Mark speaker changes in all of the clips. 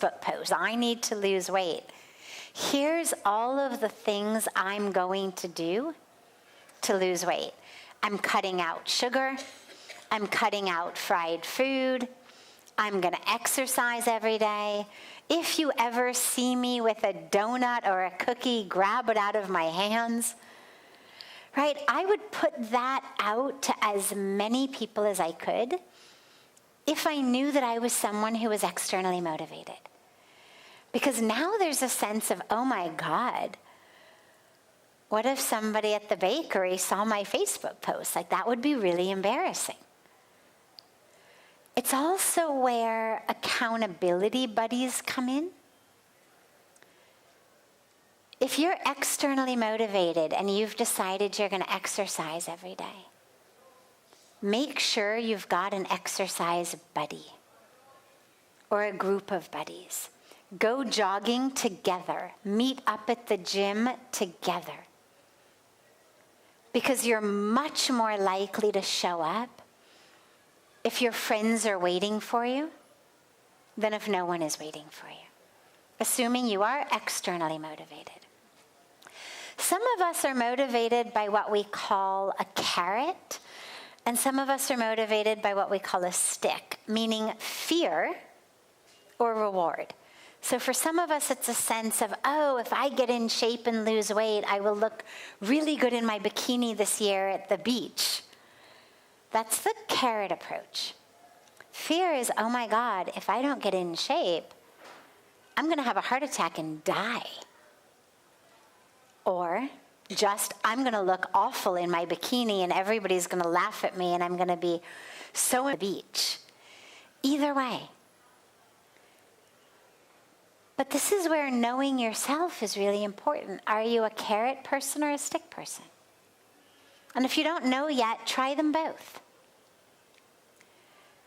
Speaker 1: Facebook post, I need to lose weight. Here's all of the things I'm going to do to lose weight. I'm cutting out sugar. I'm cutting out fried food. I'm going to exercise every day. If you ever see me with a donut or a cookie, grab it out of my hands. Right? I would put that out to as many people as I could if I knew that I was someone who was externally motivated. Because now there's a sense of, oh my God, what if somebody at the bakery saw my Facebook post? Like, that would be really embarrassing. It's also where accountability buddies come in. If you're externally motivated and you've decided you're going to exercise every day, make sure you've got an exercise buddy or a group of buddies. Go jogging together. Meet up at the gym together. Because you're much more likely to show up if your friends are waiting for you than if no one is waiting for you, assuming you are externally motivated. Some of us are motivated by what we call a carrot, and some of us are motivated by what we call a stick, meaning fear or reward. So for some of us, it's a sense of, oh, if I get in shape and lose weight, I will look really good in my bikini this year at the beach. That's the carrot approach. Fear is, oh my God, if I don't get in shape, I'm going to have a heart attack and die. Or just, I'm going to look awful in my bikini and everybody's going to laugh at me and I'm going to be so at the beach. Either way. But this is where knowing yourself is really important. Are you a carrot person or a stick person? And if you don't know yet, try them both.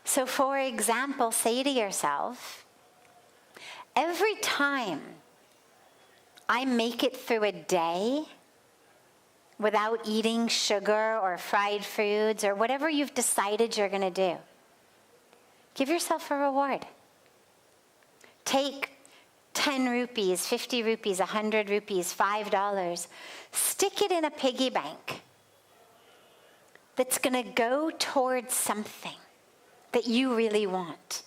Speaker 1: So for example, say to yourself, every time I make it through a day without eating sugar or fried foods or whatever you've decided you're going to do, give yourself a reward. Take 10 rupees, 50 rupees, 100 rupees, $5. Stick it in a piggy bank that's going to go towards something that you really want.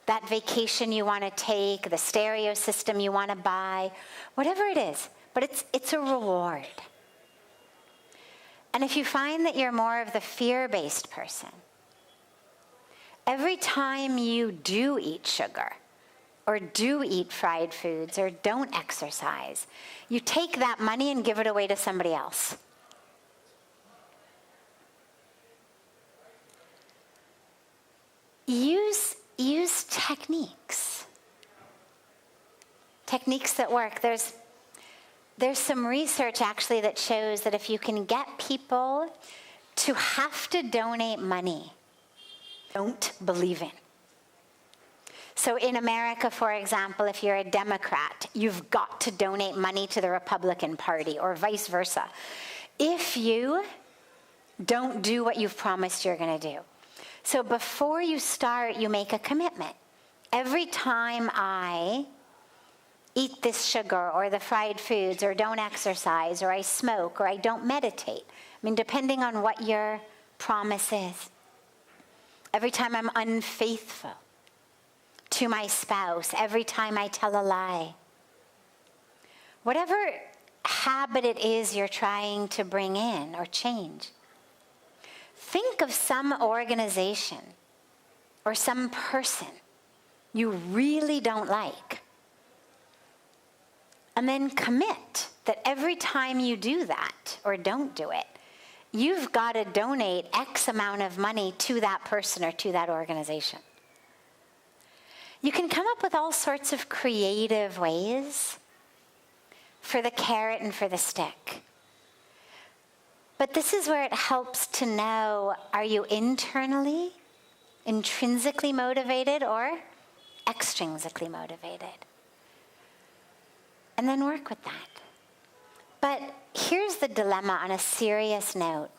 Speaker 1: That vacation you want to take, the stereo system you want to buy, whatever it is. But it's a reward. And if you find that you're more of the fear-based person, every time you do eat sugar, or do eat fried foods, or don't exercise, you take that money and give it away to somebody else. Use techniques. Techniques that work. There's some research actually that shows that if you can get people to have to donate money, don't believe in. So in America, for example, if you're a Democrat, you've got to donate money to the Republican Party, or vice versa. If you don't do what you've promised you're going to do. So before you start, you make a commitment. Every time I eat this sugar or the fried foods or don't exercise or I smoke or I don't meditate, I mean, depending on what your promise is. Every time I'm unfaithful to my spouse, every time I tell a lie. Whatever habit it is you're trying to bring in or change, think of some organization or some person you really don't like. And then commit that every time you do that or don't do it, you've got to donate X amount of money to that person or to that organization. You can come up with all sorts of creative ways for the carrot and for the stick. But this is where it helps to know, are you internally, intrinsically motivated or extrinsically motivated? And then work with that. But here's the dilemma on a serious note.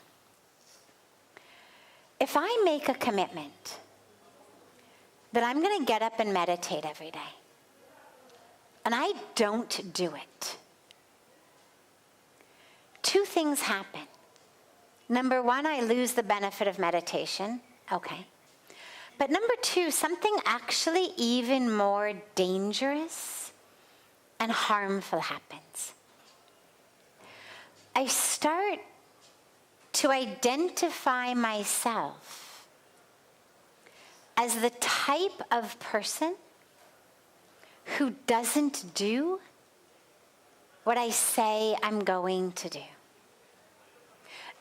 Speaker 1: If I make a commitment that I'm going to get up and meditate every day, and I don't do it, two things happen. Number one, I lose the benefit of meditation. Okay. But number two, something actually even more dangerous and harmful happens. I start to identify myself as the type of person who doesn't do what I say I'm going to do.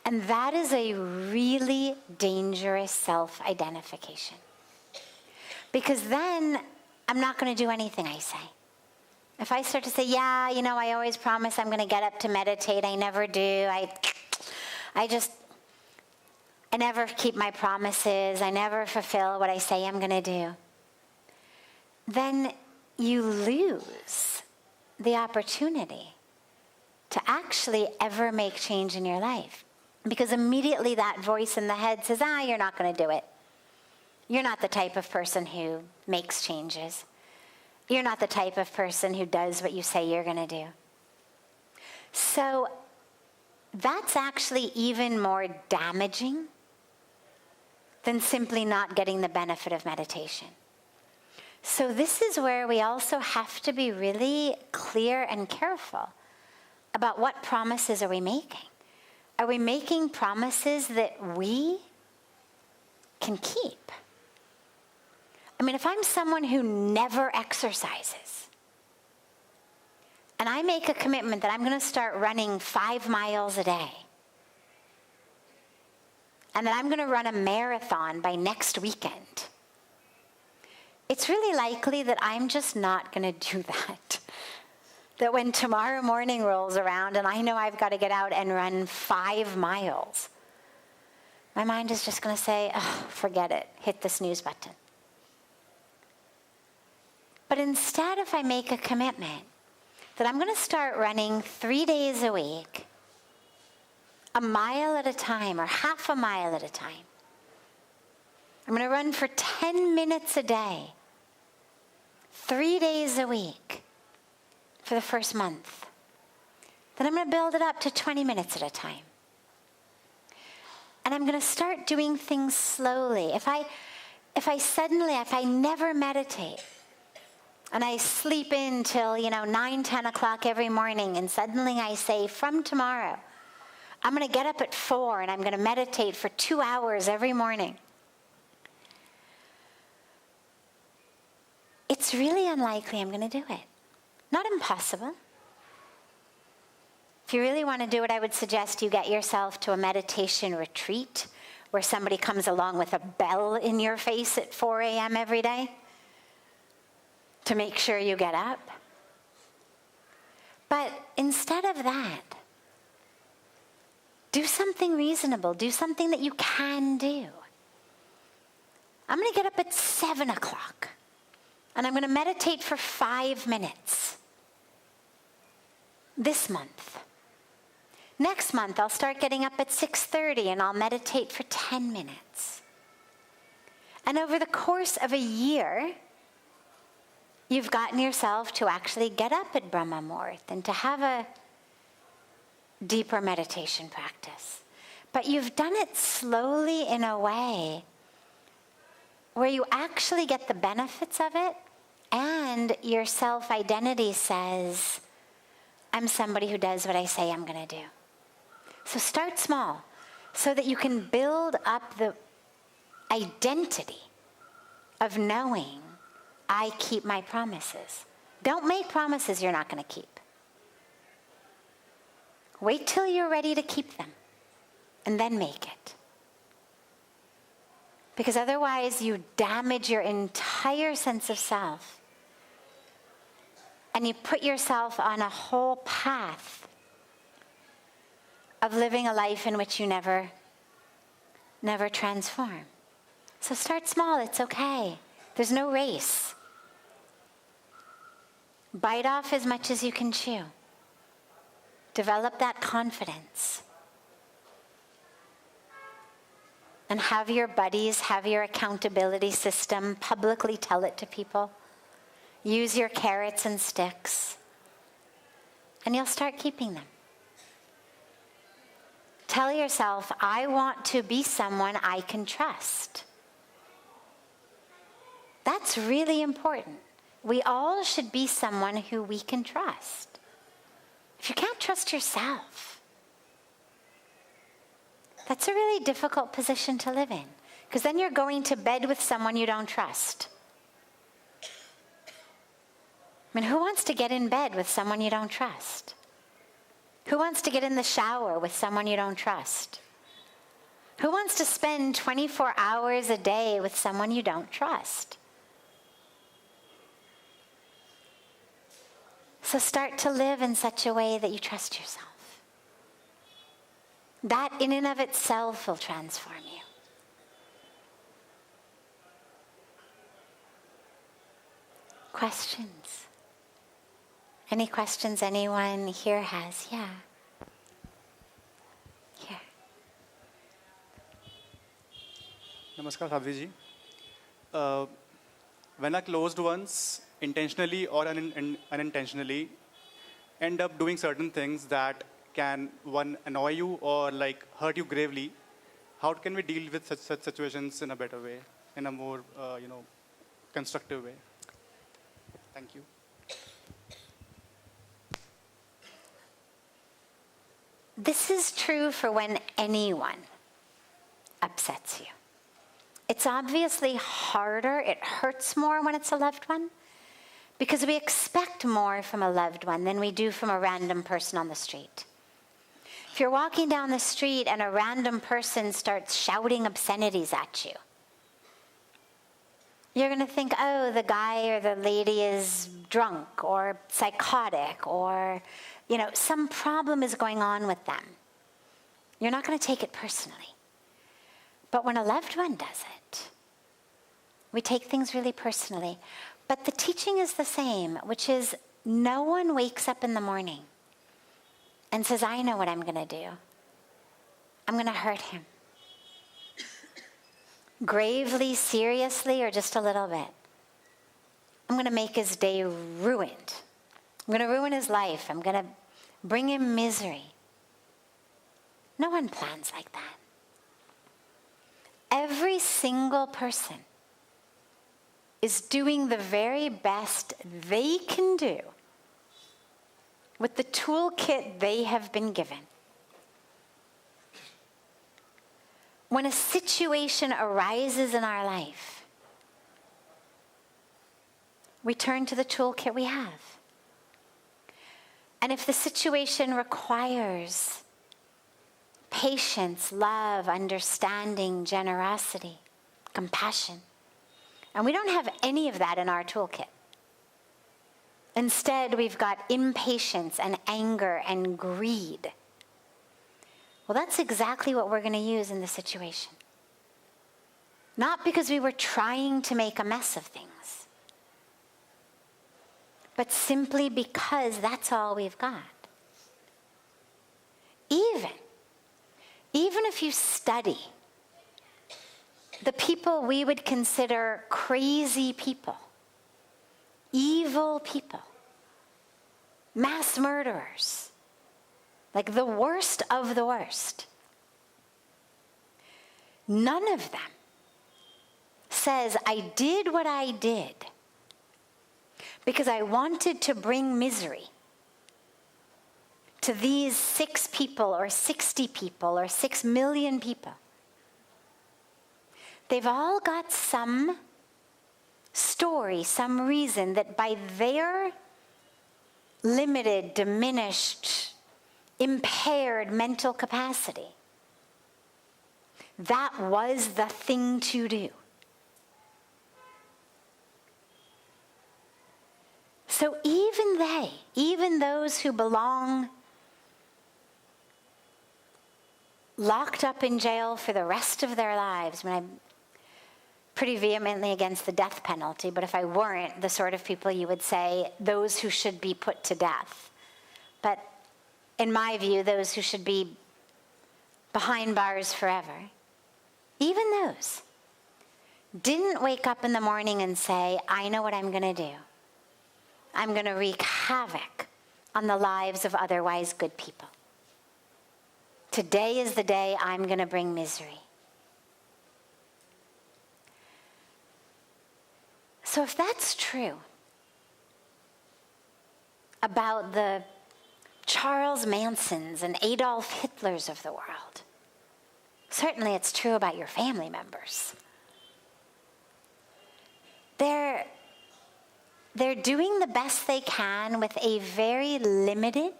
Speaker 1: And that is a really dangerous self-identification. Because then I'm not going to do anything I say. If I start to say, yeah, I always promise I'm going to get up to meditate. I never do. I never keep my promises. I never fulfill what I say I'm going to do. Then you lose the opportunity to actually ever make change in your life. Because immediately that voice in the head says, you're not going to do it. You're not the type of person who makes changes. You're not the type of person who does what you say you're going to do. So that's actually even more damaging than simply not getting the benefit of meditation. So this is where we also have to be really clear and careful about what promises are we making. Are we making promises that we can keep? I mean, if I'm someone who never exercises, and I make a commitment that I'm going to start running 5 miles a day, and that I'm going to run a marathon by next weekend, it's really likely that I'm just not going to do that. That when tomorrow morning rolls around and I know I've got to get out and run 5 miles, my mind is just going to say, forget it, hit the snooze button. But instead, if I make a commitment that I'm going to start running 3 days a week, a mile at a time or half a mile at a time, I'm going to run for 10 minutes a day, 3 days a week, for the first month. Then I'm going to build it up to 20 minutes at a time. And I'm going to start doing things slowly. If I never meditate, and I sleep in till, 9, 10 o'clock every morning, and suddenly I say, from tomorrow, I'm going to get up at 4 and I'm going to meditate for 2 hours every morning. It's really unlikely I'm going to do it. Not impossible. If you really want to do it, I would suggest you get yourself to a meditation retreat where somebody comes along with a bell in your face at 4 a.m. every day to make sure you get up. But instead of that, do something reasonable. Do something that you can do. I'm going to get up at 7 o'clock and I'm going to meditate for 5 minutes. This month. Next month, I'll start getting up at 6:30 and I'll meditate for 10 minutes. And over the course of a year, you've gotten yourself to actually get up at Brahma Muhurt and to have a deeper meditation practice. But you've done it slowly in a way where you actually get the benefits of it, and your self-identity says, I'm somebody who does what I say I'm going to do. So start small so that you can build up the identity of knowing I keep my promises. Don't make promises you're not going to keep. Wait till you're ready to keep them and then make it. Because otherwise you damage your entire sense of self. And you put yourself on a whole path of living a life in which you never transform. So start small, it's okay. There's no race. Bite off as much as you can chew. Develop that confidence. And have your buddies, have your accountability system, publicly tell it to people. Use your carrots and sticks, and you'll start keeping them. Tell yourself, I want to be someone I can trust. That's really important. We all should be someone who we can trust. If you can't trust yourself, that's a really difficult position to live in, because then you're going to bed with someone you don't trust. I mean, who wants to get in bed with someone you don't trust? Who wants to get in the shower with someone you don't trust? Who wants to spend 24 hours a day with someone you don't trust? So start to live in such a way that you trust yourself. That in and of itself will transform you. Questions? Any questions anyone here has? Yeah. Here.
Speaker 2: Namaskar, Sadhviji. When our closed ones, intentionally or unintentionally, end up doing certain things that can, one, annoy you or like hurt you gravely, how can we deal with such situations in a better way, in a more, constructive way? Thank you.
Speaker 1: This is true for when anyone upsets you. It's obviously harder, it hurts more when it's a loved one, because we expect more from a loved one than we do from a random person on the street. If you're walking down the street and a random person starts shouting obscenities at you, you're going to think, oh, the guy or the lady is drunk or psychotic or, some problem is going on with them. You're not going to take it personally. But when a loved one does it, we take things really personally. But the teaching is the same, which is no one wakes up in the morning and says, I know what I'm going to do. I'm going to hurt him. Gravely, seriously, or just a little bit. I'm going to make his day ruined. I'm going to ruin his life. I'm going to bring him misery. No one plans like that. Every single person is doing the very best they can do with the toolkit they have been given. When a situation arises in our life, we turn to the toolkit we have. And if the situation requires patience, love, understanding, generosity, compassion, and we don't have any of that in our toolkit. Instead, we've got impatience and anger and greed. Well, that's exactly what we're going to use in this situation. Not because we were trying to make a mess of things, but simply because that's all we've got. Even if you study the people we would consider crazy people, evil people, mass murderers, like the worst of the worst, none of them says, I did what I did because I wanted to bring misery to these 6 people or 60 people or 6 million people. They've all got some story, some reason that by their limited, diminished, impaired mental capacity, that was the thing to do. So even those who belong locked up in jail for the rest of their lives, I'm pretty vehemently against the death penalty, but if I weren't the sort of people you would say, those who should be put to death. But in my view, those who should be behind bars forever, even those didn't wake up in the morning and say, I know what I'm going to do. I'm going to wreak havoc on the lives of otherwise good people. Today is the day I'm going to bring misery. So if that's true about the Charles Mansons and Adolf Hitlers of the world, certainly it's true about your family members. They're doing the best they can with a very limited,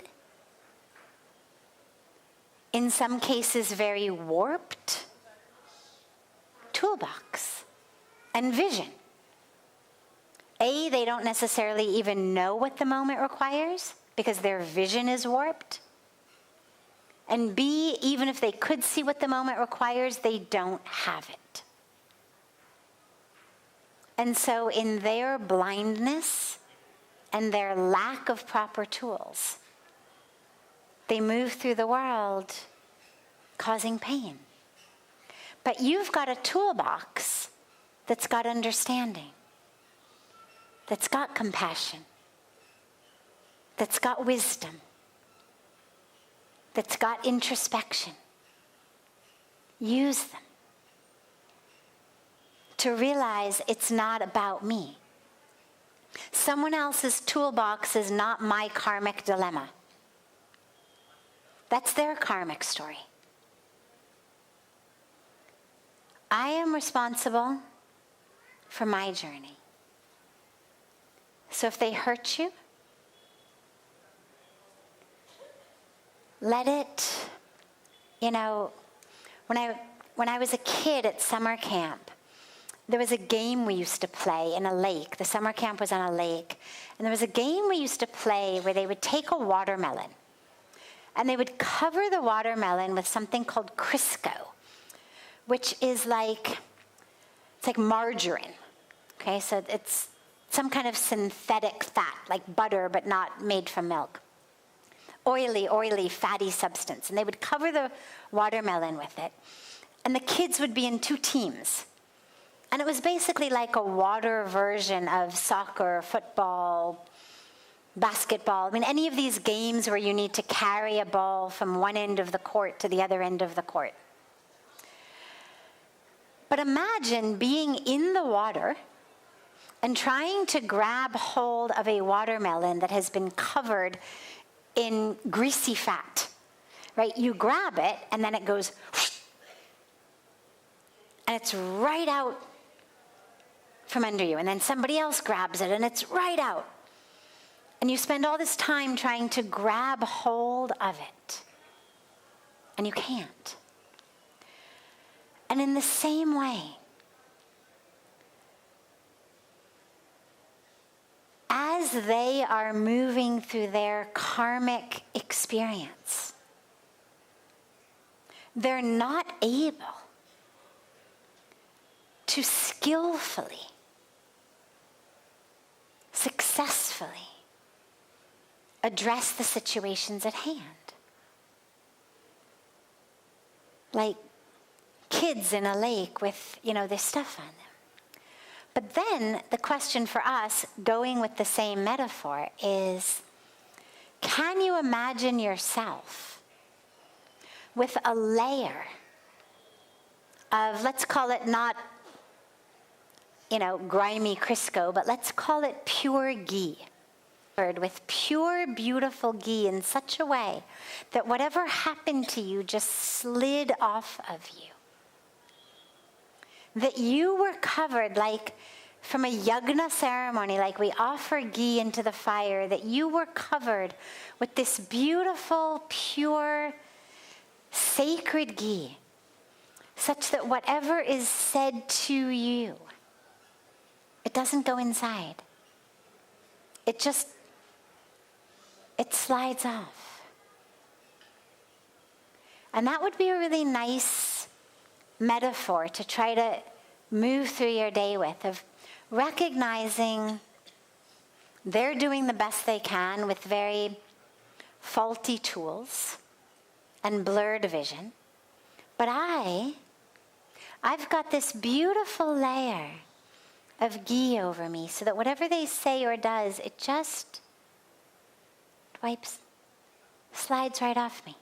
Speaker 1: in some cases very warped, toolbox and vision. A, they don't necessarily even know what the moment requires because their vision is warped. And B, even if they could see what the moment requires, they don't have it. And so in their blindness and their lack of proper tools, they move through the world causing pain. But you've got a toolbox that's got understanding, that's got compassion, that's got wisdom, that's got introspection. Use them to realize it's not about me. Someone else's toolbox is not my karmic dilemma. That's their karmic story. I am responsible for my journey. So if they hurt you, let it, when I was a kid at summer camp, there was a game we used to play in a lake. The summer camp was on a lake. And there was a game we used to play where they would take a watermelon and they would cover the watermelon with something called Crisco, which is it's like margarine. Okay, so it's some kind of synthetic fat, like butter, but not made from milk. Oily, fatty substance. And they would cover the watermelon with it. And the kids would be in two teams. And it was basically like a water version of soccer, football, basketball. I mean, any of these games where you need to carry a ball from one end of the court to the other end of the court. But imagine being in the water and trying to grab hold of a watermelon that has been covered in greasy fat, right? You grab it and then it goes, and it's right out from under you. And then somebody else grabs it and it's right out. And you spend all this time trying to grab hold of it. And you can't. And in the same way, as they are moving through their karmic experience, they're not able to skillfully, successfully address the situations at hand. Like kids in a lake with, their stuff on them. But then the question for us, going with the same metaphor, is, can you imagine yourself with a layer of, let's call it not, grimy Crisco, but let's call it pure ghee, with pure, beautiful ghee in such a way that whatever happened to you just slid off of you. That you were covered like from a yagna ceremony, like we offer ghee into the fire, that you were covered with this beautiful, pure, sacred ghee, such that whatever is said to you, it doesn't go inside. It slides off. And that would be a really nice metaphor to try to move through your day with, of recognizing they're doing the best they can with very faulty tools and blurred vision. But I've got this beautiful layer of ghee over me so that whatever they say or does, it just slides right off me.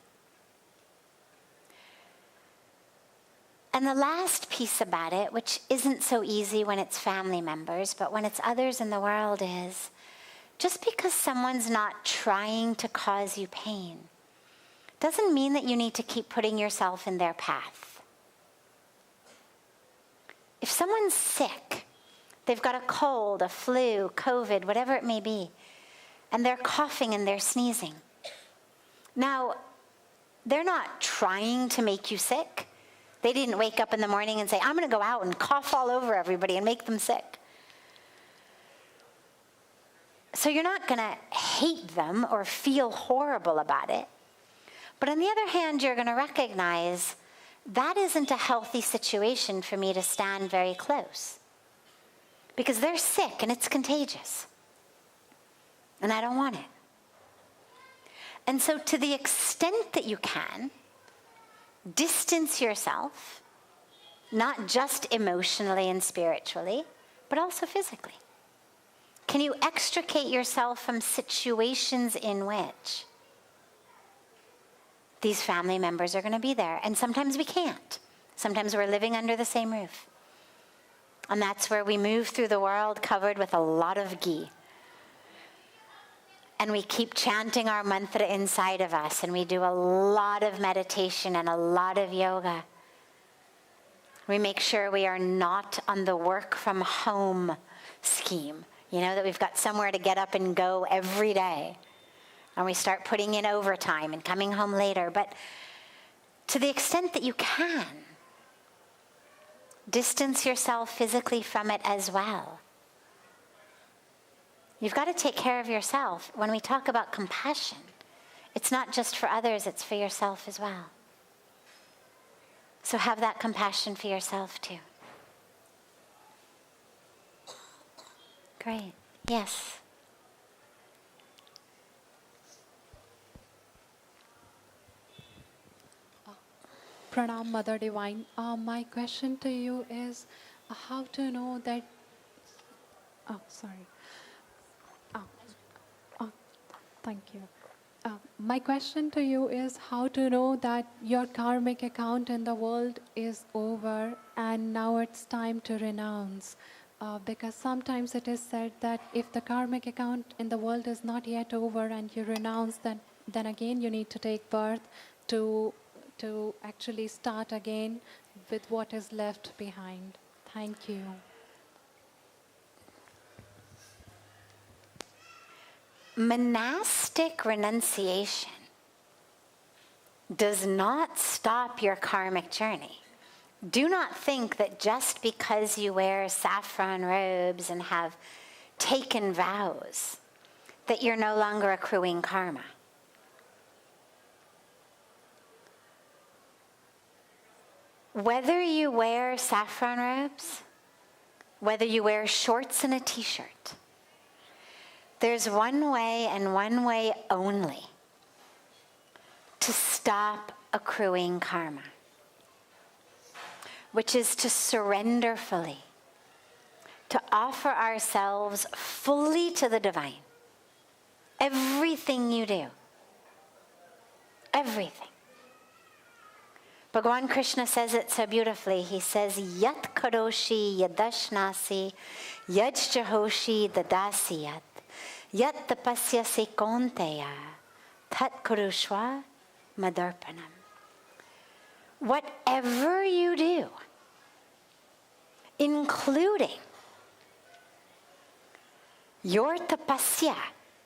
Speaker 1: And the last piece about it, which isn't so easy when it's family members, but when it's others in the world, is just because someone's not trying to cause you pain doesn't mean that you need to keep putting yourself in their path. If someone's sick, they've got a cold, a flu, COVID, whatever it may be, and they're coughing and they're sneezing. Now, they're not trying to make you sick. They didn't wake up in the morning and say, I'm going to go out and cough all over everybody and make them sick. So you're not going to hate them or feel horrible about it. But on the other hand, you're going to recognize that isn't a healthy situation for me to stand very close. Because they're sick and it's contagious. And I don't want it. And so to the extent that you can, distance yourself, not just emotionally and spiritually, but also physically. Can you extricate yourself from situations in which these family members are going to be there? And sometimes we can't. Sometimes we're living under the same roof. And that's where we move through the world covered with a lot of ghee. And we keep chanting our mantra inside of us, and we do a lot of meditation and a lot of yoga. We make sure we are not on the work from home scheme, that we've got somewhere to get up and go every day. And we start putting in overtime and coming home later. But to the extent that you can, distance yourself physically from it as well. You've got to take care of yourself. When we talk about compassion, it's not just for others, it's for yourself as well. So have that compassion for yourself too. Great. Yes.
Speaker 3: Pranam, Mother Divine. My question to you is how to know that... Thank you. My question to you is how to know that your karmic account in the world is over and now it's time to renounce. Because sometimes it is said that if the karmic account in the world is not yet over and you renounce, then again you need to take birth to actually start again with what is left behind. Thank you.
Speaker 1: Monastic renunciation does not stop your karmic journey. Do not think that just because you wear saffron robes and have taken vows that you're no longer accruing karma. Whether you wear saffron robes, whether you wear shorts and a t-shirt, there's one way and one way only to stop accruing karma, which is to surrender fully, to offer ourselves fully to the divine. Everything you do, everything. Bhagavan Krishna says it so beautifully. He says, Yat karoshi yadashnasi, yaj jahoshi dadasi yat, yat tapasyasi konteya, tat kurushva madarpanam. Whatever you do, including your tapasya,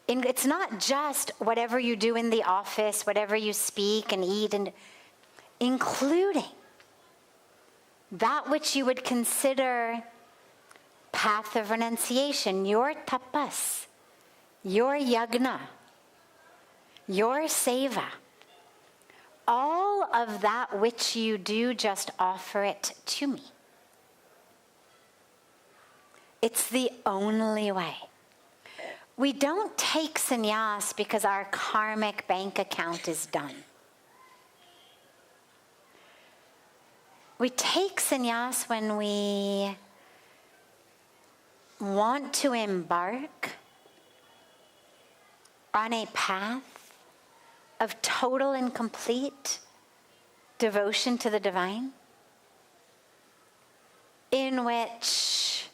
Speaker 1: it's not just whatever you do in the office, whatever you speak and eat, and including that which you would consider path of renunciation, your tapas, your yagna, your seva, all of that which you do, just offer it to me. It's the only way. We don't take sannyas because our karmic bank account is done. We take sannyas when we want to embark on a path of total and complete devotion to the divine, in which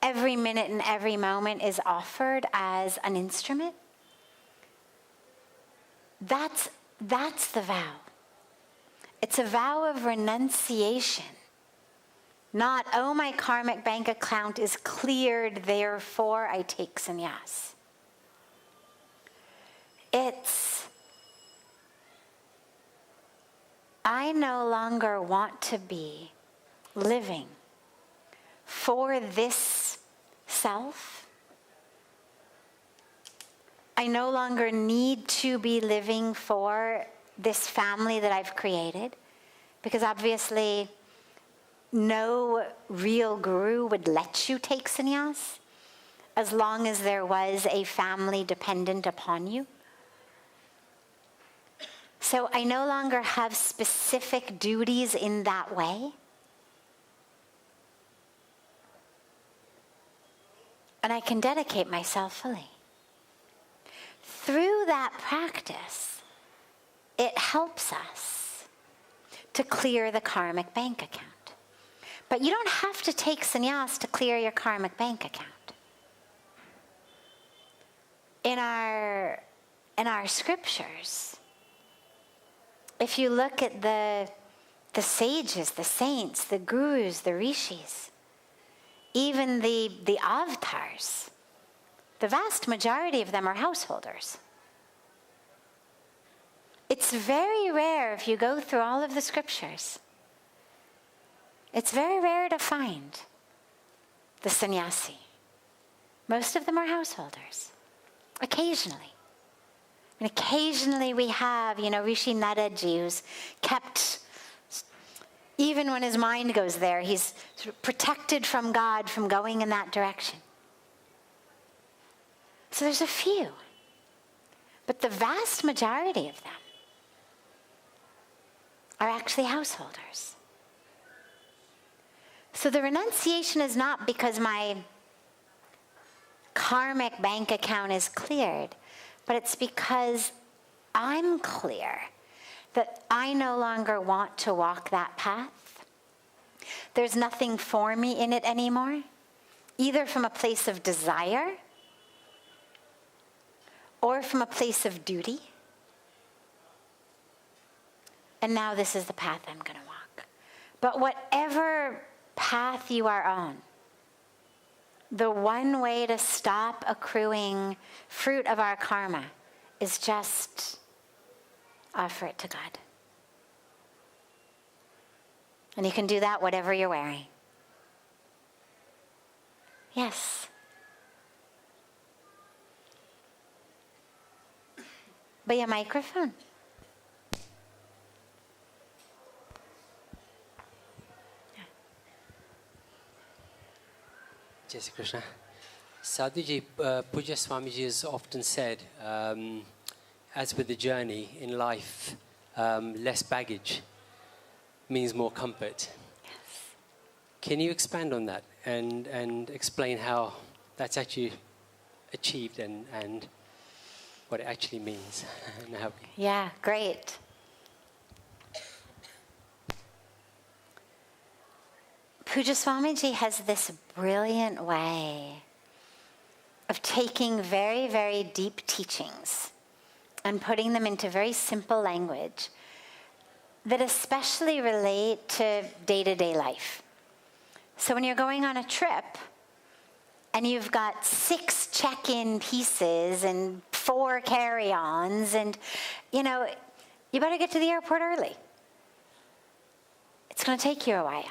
Speaker 1: every minute and every moment is offered as an instrument, that's the vow. It's a vow of renunciation. Not, oh, my karmic bank account is cleared, therefore I take sannyas. It's, I no longer want to be living for this self. I no longer need to be living for this family that I've created, because obviously no real guru would let you take sannyas as long as there was a family dependent upon you. So I no longer have specific duties in that way. And I can dedicate myself fully. Through that practice, it helps us to clear the karmic bank account. But you don't have to take sannyas to clear your karmic bank account. In our scriptures, if you look at the sages, the saints, the gurus, the rishis, even the avatars, the vast majority of them are householders. It's very rare, if you go through all of the scriptures, it's very rare to find the sannyasi. Most of them are householders. Occasionally. And occasionally we have, Rishi Nadaji, who's kept, even when his mind goes there, he's sort of protected from God from going in that direction. So there's a few. But the vast majority of them are actually householders. So the renunciation is not because my karmic bank account is cleared, but it's because I'm clear that I no longer want to walk that path. There's nothing for me in it anymore, either from a place of desire or from a place of duty. And now this is the path I'm going to walk. But whatever path you are on, the one way to stop accruing fruit of our karma is just offer it to God. And you can do that whatever you're wearing. Yes. By a microphone.
Speaker 4: Jai Shri Krishna. Sadhviji, Pujya Swamiji has often said, as with the journey in life, less baggage means more comfort.
Speaker 1: Yes.
Speaker 4: Can you expand on that and explain how that's actually achieved and what it actually means? And how
Speaker 1: Yeah, great. Pujya Swamiji has this brilliant way of taking very, very deep teachings and putting them into very simple language that especially relate to day-to-day life. So when you're going on a trip and you've got 6 check-in pieces and 4 carry-ons and, you better get to the airport early. It's going to take you a while.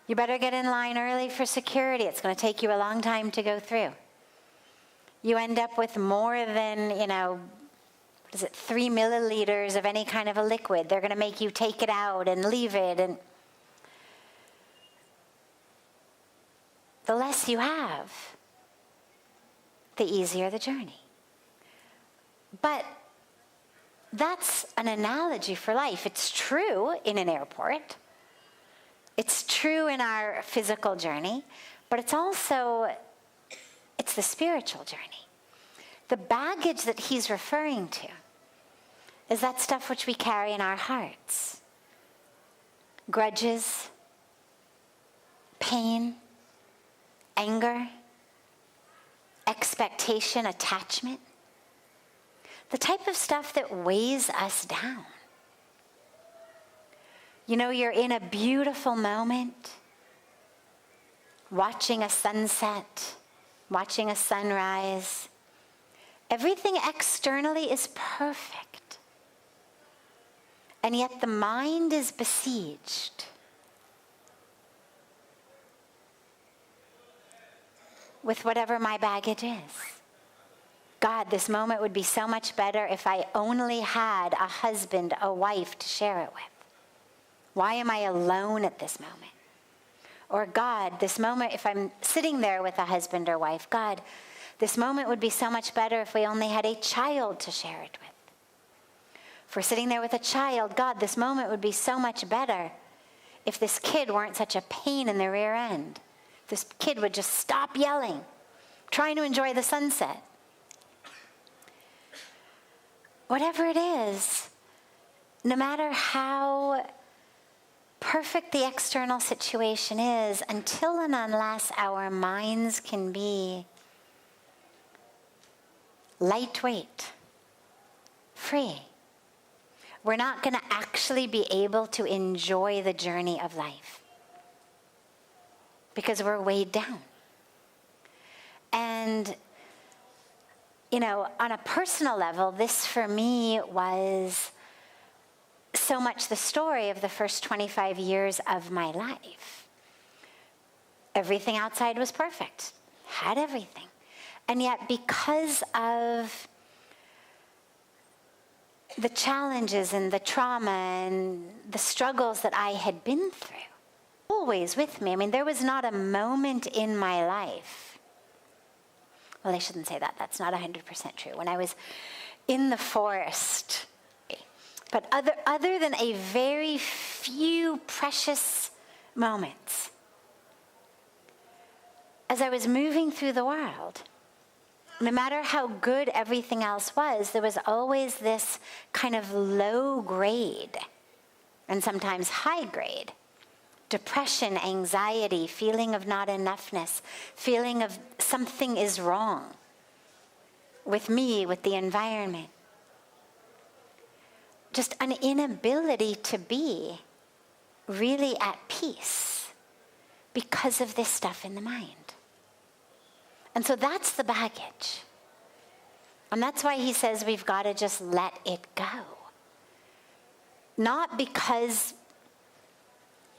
Speaker 1: You better get in line early for security. It's going to take you a long time to go through. You end up with more than, 3 milliliters of any kind of a liquid. They're going to make you take it out and leave it. And the less you have, the easier the journey. But that's an analogy for life. It's true in an airport. It's true in our physical journey, But it's the spiritual journey. The baggage that he's referring to is that stuff which we carry in our hearts. Grudges, pain, anger, expectation, attachment. The type of stuff that weighs us down. You know, you're in a beautiful moment, watching a sunset, watching a sunrise. Everything externally is perfect. And yet the mind is besieged with whatever my baggage is. God, this moment would be so much better if I only had a husband, a wife to share it with. Why am I alone at this moment? Or God, this moment, if I'm sitting there with a husband or wife, God, this moment would be so much better if we only had a child to share it with. If we're sitting there with a child, God, this moment would be so much better if this kid weren't such a pain in the rear end. If this kid would just stop yelling, trying to enjoy the sunset. Whatever it is, no matter how perfect the external situation is, until and unless our minds can be lightweight, free, we're not going to actually be able to enjoy the journey of life because we're weighed down. And, you know, on a personal level, this for me was so much the story of the first 25 years of my life. Everything outside was perfect, had everything. And yet because of the challenges and the trauma and the struggles that I had been through, always with me. I mean, there was not a moment in my life. Well, I shouldn't say that. That's not 100% true. When I was in the forest, but other than a very few precious moments, as I was moving through the world, no matter how good everything else was, there was always this kind of low grade, and sometimes high grade, depression, anxiety, feeling of not enoughness, feeling of something is wrong with me, with the environment. Just an inability to be really at peace because of this stuff in the mind. And so that's the baggage. And that's why he says we've got to just let it go. Not because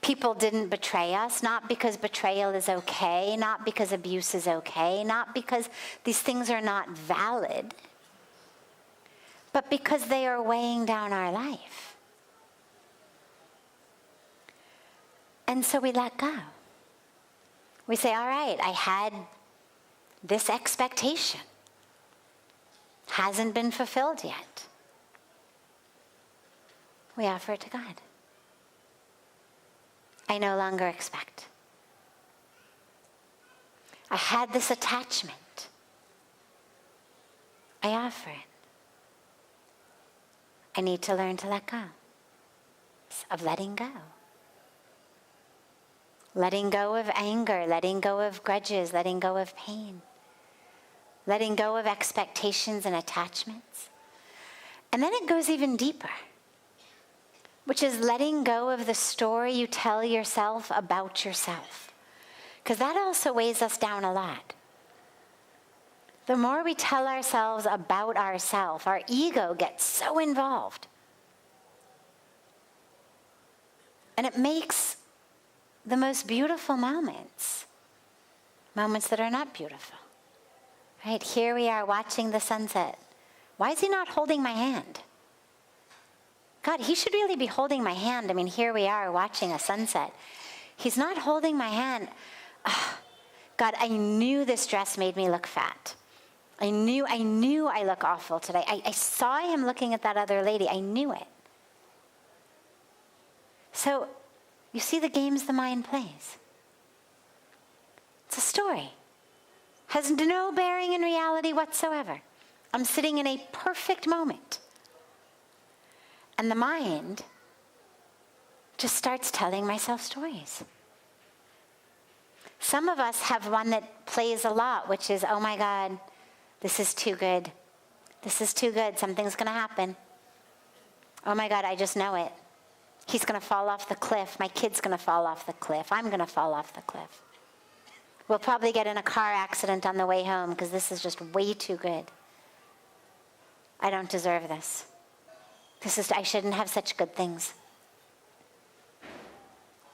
Speaker 1: people didn't betray us, not because betrayal is okay, not because abuse is okay, not because these things are not valid, but because they are weighing down our life. And so we let go. We say, all right, I had this expectation. Hasn't been fulfilled yet. We offer it to God. I no longer expect. I had this attachment. I offer it. I need to learn to let go. Of letting go. Letting go of anger, letting go of grudges, letting go of pain. Letting go of expectations and attachments. And then it goes even deeper, which is letting go of the story you tell yourself about yourself. Because that also weighs us down a lot. The more we tell ourselves about ourselves, our ego gets so involved. And it makes the most beautiful moments that are not beautiful. Right? Here we are watching the sunset. Why is he not holding my hand? God, he should really be holding my hand. I mean, here we are watching a sunset. He's not holding my hand. Oh, God, I knew this dress made me look fat. I knew I look awful today. I saw him looking at that other lady. I knew it. So, you see the games the mind plays. It's a story. Has no bearing in reality whatsoever. I'm sitting in a perfect moment. And the mind just starts telling myself stories. Some of us have one that plays a lot, which is, oh my God, this is too good. This is too good. Something's going to happen. Oh my God, I just know it. He's going to fall off the cliff. My kid's going to fall off the cliff. I'm going to fall off the cliff. We'll probably get in a car accident on the way home because this is just way too good. I don't deserve this. I shouldn't have such good things.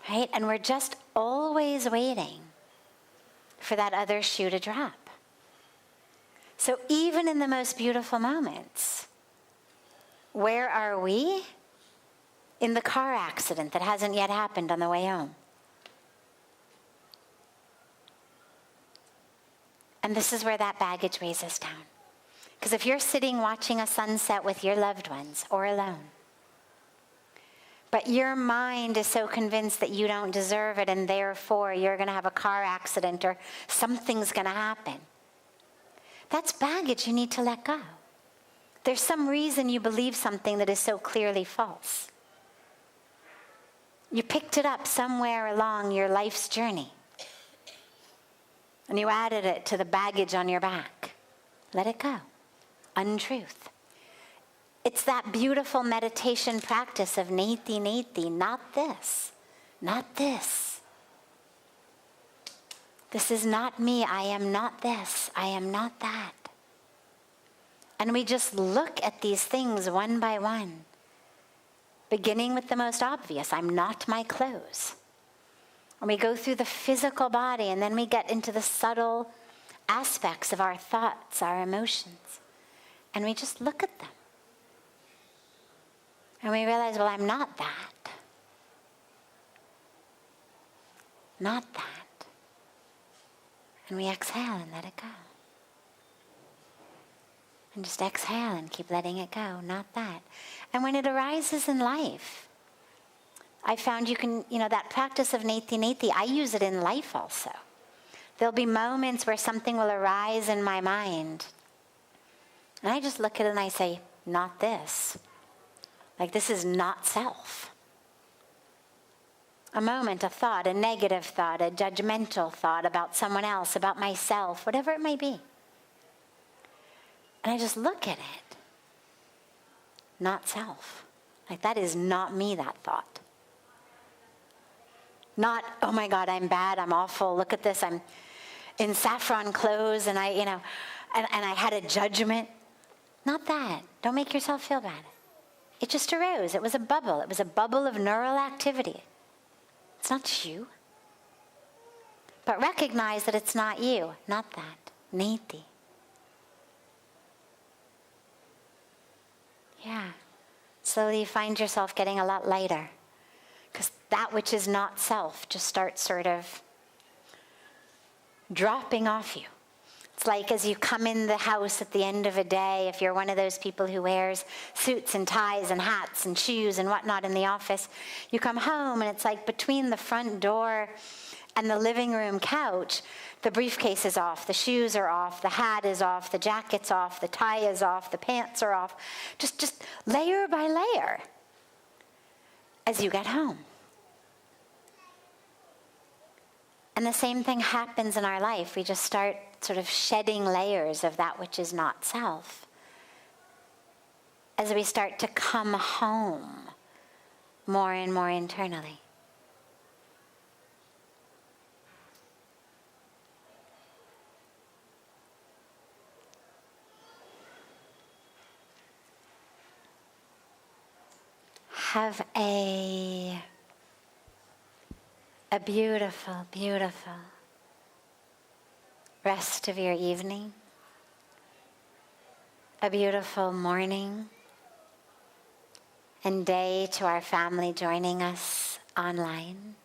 Speaker 1: Right? And we're just always waiting for that other shoe to drop. So even in the most beautiful moments, where are we? In the car accident that hasn't yet happened on the way home. And this is where that baggage weighs us down. Because if you're sitting watching a sunset with your loved ones or alone, but your mind is so convinced that you don't deserve it and therefore you're going to have a car accident or something's going to happen, that's baggage you need to let go. There's some reason you believe something that is so clearly false. You picked it up somewhere along your life's journey and you added it to the baggage on your back. Let it go. Untruth. It's that beautiful meditation practice of neti neti, not this, not this. This is not me. I am not this. I am not that. And we just look at these things one by one, beginning with the most obvious. I'm not my clothes. And we go through the physical body, and then we get into the subtle aspects of our thoughts, our emotions. And we just look at them. And we realize, well, I'm not that. Not that. And we exhale and let it go. And just exhale and keep letting it go. Not that. And when it arises in life, I found you can, that practice of neti neti, I use it in life also. There'll be moments where something will arise in my mind. And I just look at it and I say, not this. Like, this is not self. A moment, a thought, a negative thought, a judgmental thought about someone else, about myself, whatever it may be. And I just look at it. Not self. Like, that is not me, that thought. Not, oh my God, I'm bad, I'm awful, look at this, I'm in saffron clothes and and I had a judgment. Not that. Don't make yourself feel bad. It just arose. It was a bubble. It was a bubble of neural activity. It's not you. But recognize that it's not you, not that. Neti. Yeah. Slowly you find yourself getting a lot lighter. Because that which is not self just starts sort of dropping off you. It's like as you come in the house at the end of a day, if you're one of those people who wears suits and ties and hats and shoes and whatnot in the office, you come home and it's like between the front door and the living room couch, the briefcase is off, the shoes are off, the hat is off, the jacket's off, the tie is off, the pants are off. Just layer by layer as you get home. And the same thing happens in our life. We just start sort of shedding layers of that which is not self as we start to come home more and more internally. Have a beautiful, beautiful rest of your evening, a beautiful morning and day to our family joining us online.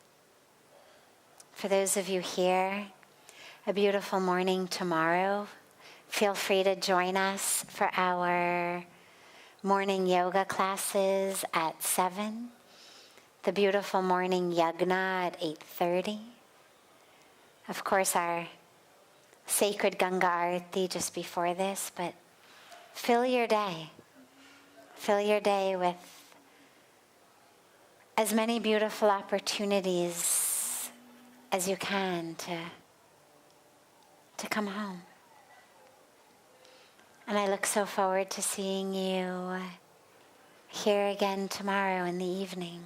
Speaker 1: For those of you here, a beautiful morning tomorrow. Feel free to join us for our morning yoga classes at 7. The beautiful morning yagna at 8:30. of course, our sacred Ganga Arati just before this, but fill your day. Fill your day with as many beautiful opportunities as you can to come home. And I look so forward to seeing you here again tomorrow in the evening.